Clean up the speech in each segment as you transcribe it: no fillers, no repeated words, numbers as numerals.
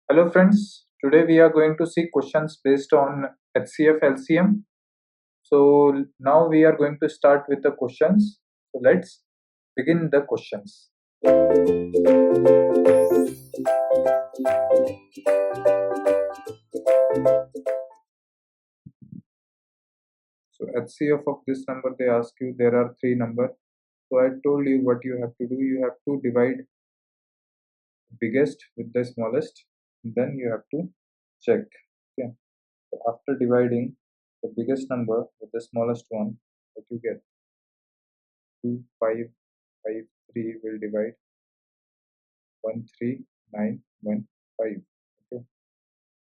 Hello friends, today we are going to see questions based on HCF LCM. So now we are going to start with the questions. So let's begin the questions. So HCF of this number, they ask you, there are three numbers. So I told you what you have to do. You have to divide biggest with the smallest. Then you have to check. Okay. So after dividing the biggest number with the smallest one, what you get? 2553 will divide 13915. Okay,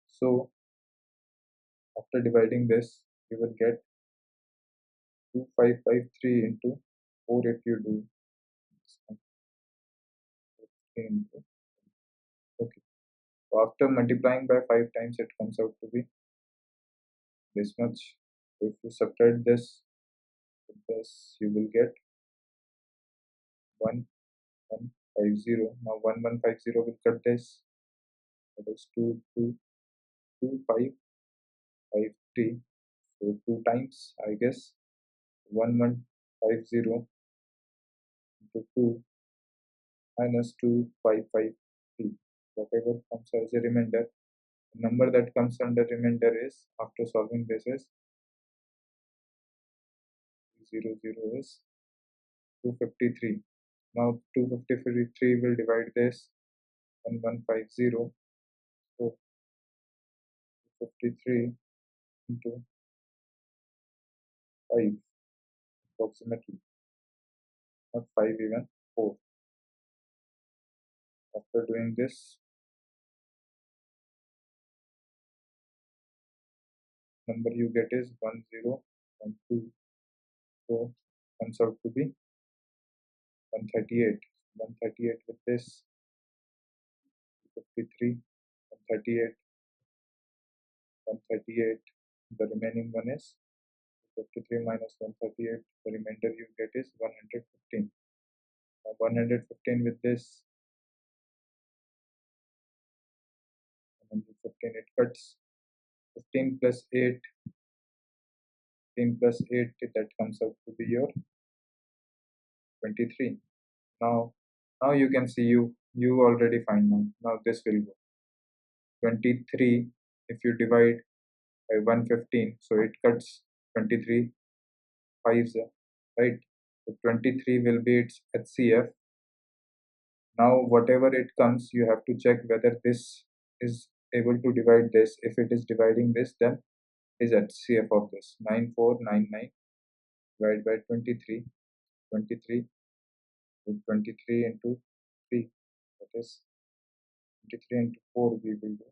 so after dividing this, you will get 2553 into 4 if you do this one, 3 into, okay. So after multiplying by 5 times, it comes out to be this much. So if you subtract this with this, you will get 1150. Now 1150 will cut this. That is 22553. So 2 times, I guess, 1150 into 2 minus 2553. Whatever comes as a remainder, the number that comes under remainder is, after solving this, is 00 is 253. Now 253 will divide this 1150. So 253 into 5 approximately, not 5 even, 4. After doing this, number you get is 1012. So comes out to be 138. 138 with this 53, 138, 138. The remaining one is 53 minus 138. The remainder you get is 115. Now 115 with this 115, it cuts 15 plus 8. 15 plus 8, that comes out to be your 23. Now you can see, you already find now this will go 23. If you divide by 115, so it cuts 23 fives, right? So 23 will be its HCF. Now whatever it comes, you have to check whether this is able to divide this. If it is dividing this, then is HCF of this. 9499 divided by 23. 23 with 23 into 3, that is 23 into 4 we will do,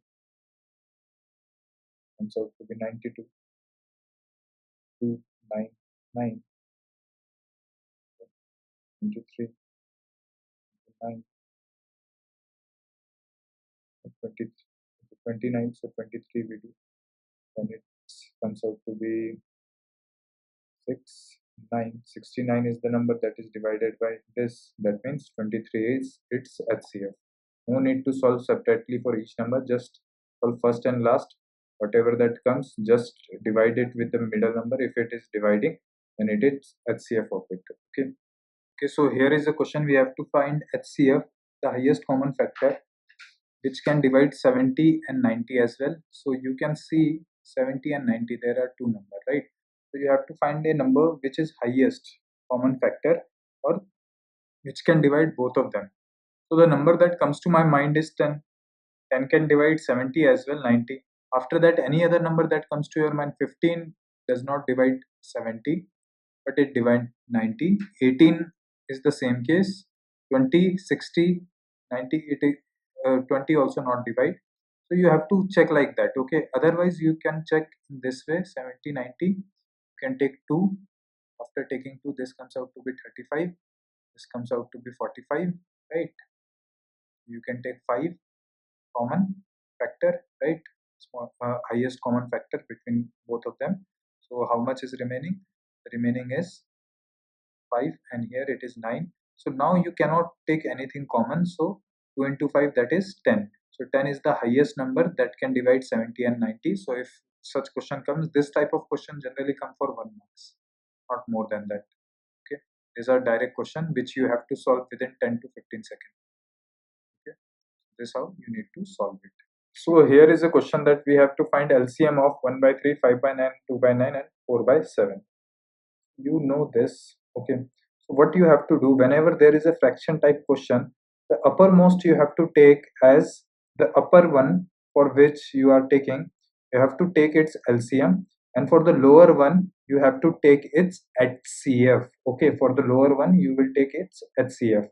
comes out to be 92. 299 23 9 20 29. So 23 we do, then it comes out to be 69 is the number that is divided by this. That means 23 is its HCF. No need to solve separately for each number, just solve first and last. Whatever that comes, just divide it with the middle number. If it is dividing, then it is HCF of it. Okay, so here is a question. We have to find HCF, the highest common factor, which can divide 70 and 90 as well. So you can see 70 and 90, there are two numbers, right? So you have to find a number which is highest common factor, or which can divide both of them. So the number that comes to my mind is 10. 10 can divide 70 as well, 90. After that, any other number that comes to your mind. 15 does not divide 70, but it divides 90. 18 is the same case. 20, 60, 90, 20 also not divide. So you have to check like that, okay? Otherwise, you can check in this way. 70, 90, you can take 2. After taking 2, this comes out to be 35. This comes out to be 45, right? You can take 5 common factor, right? Highest common factor between both of them. So how much is remaining? The remaining is 5, and here it is 9. So now you cannot take anything common. So 2 into 5, that is 10. So 10 is the highest number that can divide 70 and 90. So if such question comes, this type of question generally come for 1 marks, not more than that. Okay, these are direct question which you have to solve within 10 to 15 seconds. Okay, this is how you need to solve it. So here is a question that we have to find LCM of 1 by 3, 5 by 9, 2 by 9 and 4 by 7. You know this. Okay, so what you have to do whenever there is a fraction type question, the uppermost you have to take as the upper one for which you are taking, you have to take its LCM, and for the lower one you have to take its HCF. Okay, for the lower one you will take its HCF.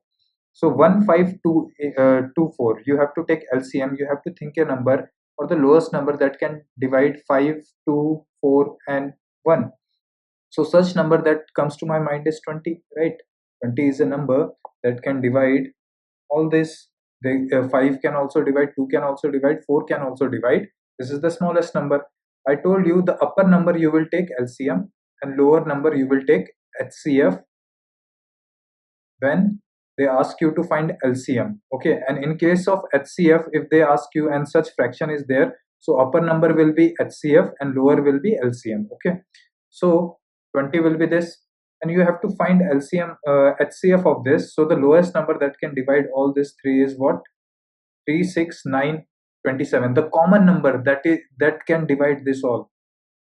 So 15224, you have to take LCM. You have to think a number or the lowest number that can divide 5, 2, 4 and 1. So such number that comes to my mind is 20, right? 20 is a number that can divide all this. 5 can also divide, 2 can also divide, 4 can also divide. This is the smallest number. I told you the upper number you will take LCM and lower number you will take HCF when they ask you to find LCM. Okay, and in case of HCF, if they ask you and such fraction is there, so upper number will be HCF and lower will be LCM. Okay, so 20 will be this, and you have to find LCM, HCF of this. So the lowest number that can divide all this 3 is what? 3, 6, 9, 27. The common number that can divide this all,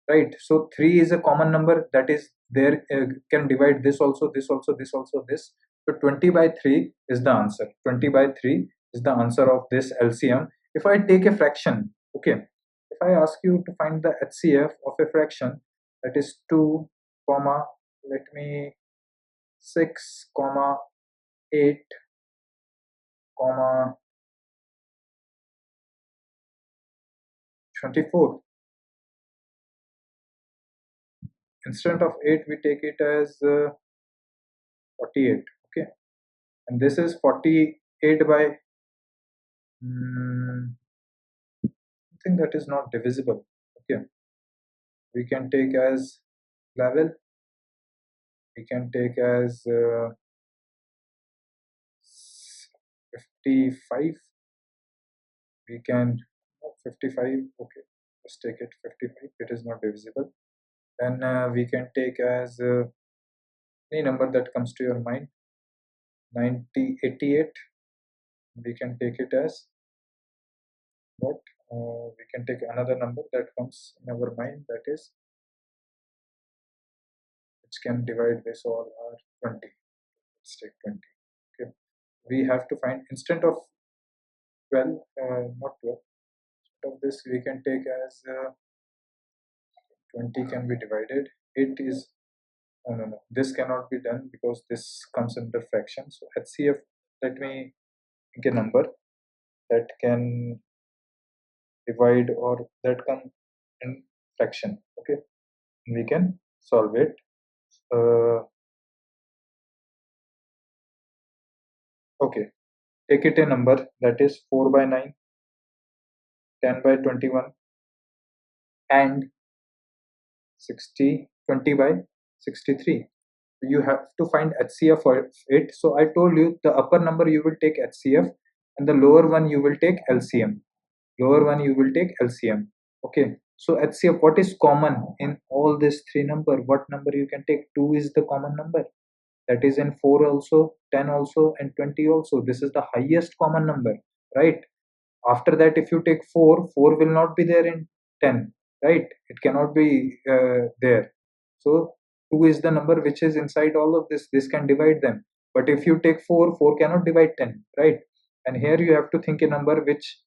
right? So 3 is a common number that is there, can divide this also, this also, this also, this. So 20 by 3 is the answer. 20 by 3 is the answer of this LCM. If I take a fraction, okay, if I ask you to find the HCF of a fraction, that is 2 comma, let me 6 comma 8 comma 24. Instead of 8 we take it as 48. Okay, and this is 48 by something that is not divisible. Okay, we can take as 11, we can take as 55, we can 55. Okay, let's take it 55, it is not divisible. Then we can take as any number that comes to your mind. 90, 88, we can take it as what? We can take another number that comes in our mind, that is which can divide this all are 20. Let's take 20. Okay, we have to find instead of 12, not 12, instead of this we can take as 20 can be divided. 8 is no, this cannot be done because this comes under fraction. So HCF, let me pick a number that can divide or that come in fraction. Okay, we can solve it. Okay, take it a number that is 4 by 9, 10 by 21 and 20 by 63. You have to find HCF for it. So I told you the upper number you will take HCF and the lower one you will take LCM. Lower one you will take LCM. Okay, so HCF, what is common in all these 3 number? What number you can take? 2 is the common number, that is in 4 also, 10 also and 20 also. This is the highest common number, right? After that if you take 4, 4 will not be there in 10, right? It cannot be there. So 2 is the number which is inside all of this can divide them. But if you take 4, 4 cannot divide 10, right? And here you have to think a number which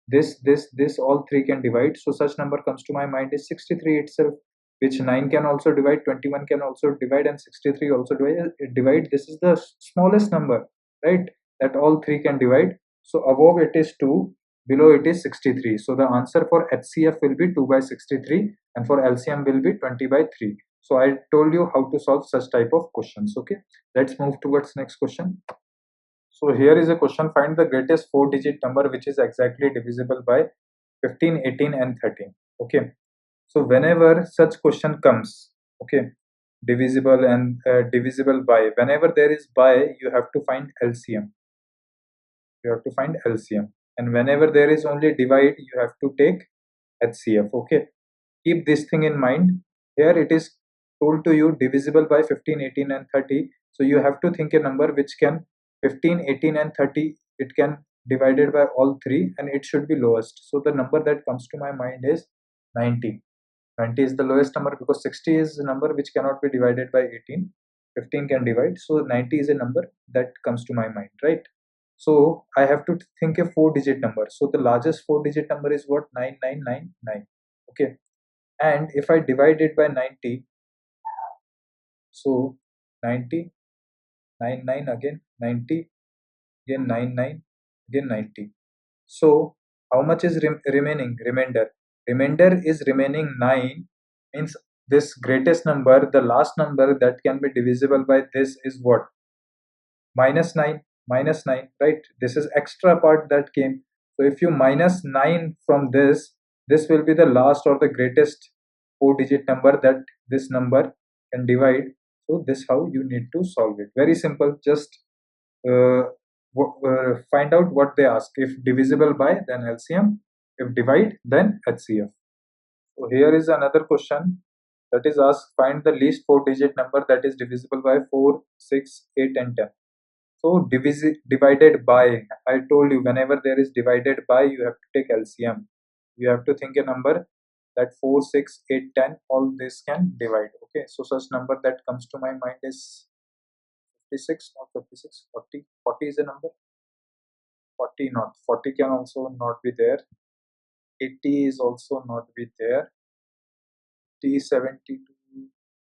this all 3 can divide. So such number comes to my mind is 63 itself, which 9 can also divide, 21 can also divide and 63 also divide. This is the smallest number, right, that all 3 can divide. So above it is 2, below it is 63. So the answer for HCF will be 2 by 63 and for LCM will be 20 by 3. So I told you how to solve such type of questions. Okay, let's move towards next question. So here is a question, find the greatest 4-digit number which is exactly divisible by 15, 18 and 13. Okay, so whenever such question comes, okay, divisible and divisible by, whenever there is by, you have to find LCM. You have to find LCM. and whenever there is only divide, you have to take HCF. Okay, keep this thing in mind. Here it is told to you divisible by 15, 18 and 30. So you have to think a number which can 15, 18 and 30, it can divided by all three, and it should be lowest. So the number that comes to my mind is 90. 90 is the lowest number because 60 is a number which cannot be divided by 18. 15 can divide. So 90 is a number that comes to my mind, right? So I have to think a 4-digit number. So the largest 4-digit number is what? 9999. Okay. And if I divide it by 90, so 90, 99 again, 90, again 99, again 90. So how much is remaining? Remainder is remaining 9, means this greatest number, the last number that can be divisible by this is what? Minus 9, minus 9, right? This is extra part that came. So if you minus 9 from this will be the last or the greatest 4-digit number that this number can divide. So this how you need to solve it. Very simple. Just uh, find out what they ask. If divisible by, then LCM. If divide, then HCF. So here is another question that is asked. Find the least 4-digit number that is divisible by 4, 6, 8 and 10. So divided by, I told you whenever there is divided by, you have to take LCM. You have to think a number that 4, 6, 8, 10, all this can divide. Okay, so such number that comes to my mind is 56, not 56, 40. 40 is a number. 40 not. 40 can also not be there. 80 is also not be there. T 72,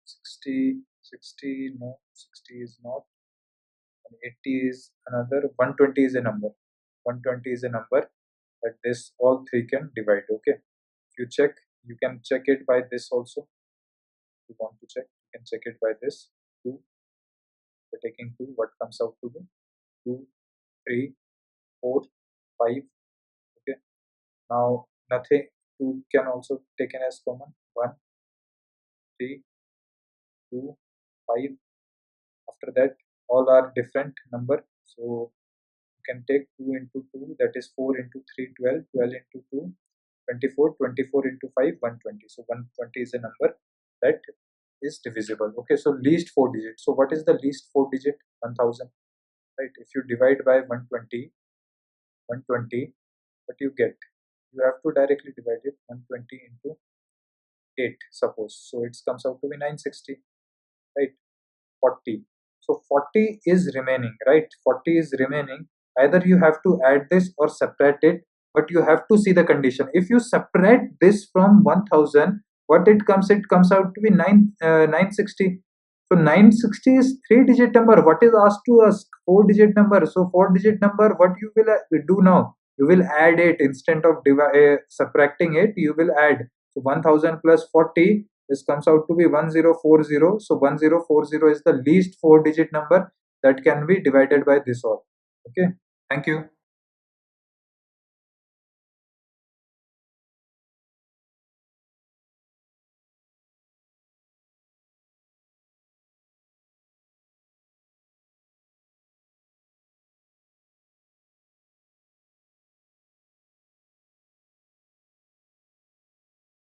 60, 60, no, 60 is not. 80 is another. 120 is a number. 120 is a number that this all three can divide. Okay, if you check, you can check it by this also. If you want to check, you can check it by this 2. By taking 2, what comes out to be 2, 3, 4, 5. Okay, now nothing. 2 can also taken as common. 1, 3, 2, 5. After that, all are different number. So you can take 2 into 2, that is 4 into 3, 12, 12 into 2, 24, 24 into 5, 120. So 120 is a number that is divisible. Okay, so least 4 digits. So what is the least 4 digit? 1000, right? If you divide by 120, what you get? You have to directly divide it. 120 into 8, suppose. So it comes out to be 960, right? 40. So 40 is remaining, right? 40 is remaining. Either you have to add this or subtract it, but you have to see the condition. If you subtract this from 1000, what it comes out to be 960. So 960 is 3-digit number. What is asked to us? 4-digit number. So 4-digit number, what you will do now? You will add it instead of subtracting it. You will add. So 1000 plus 40, this comes out to be 1040. So 1040 is the least 4-digit number that can be divided by this all. Okay, thank you.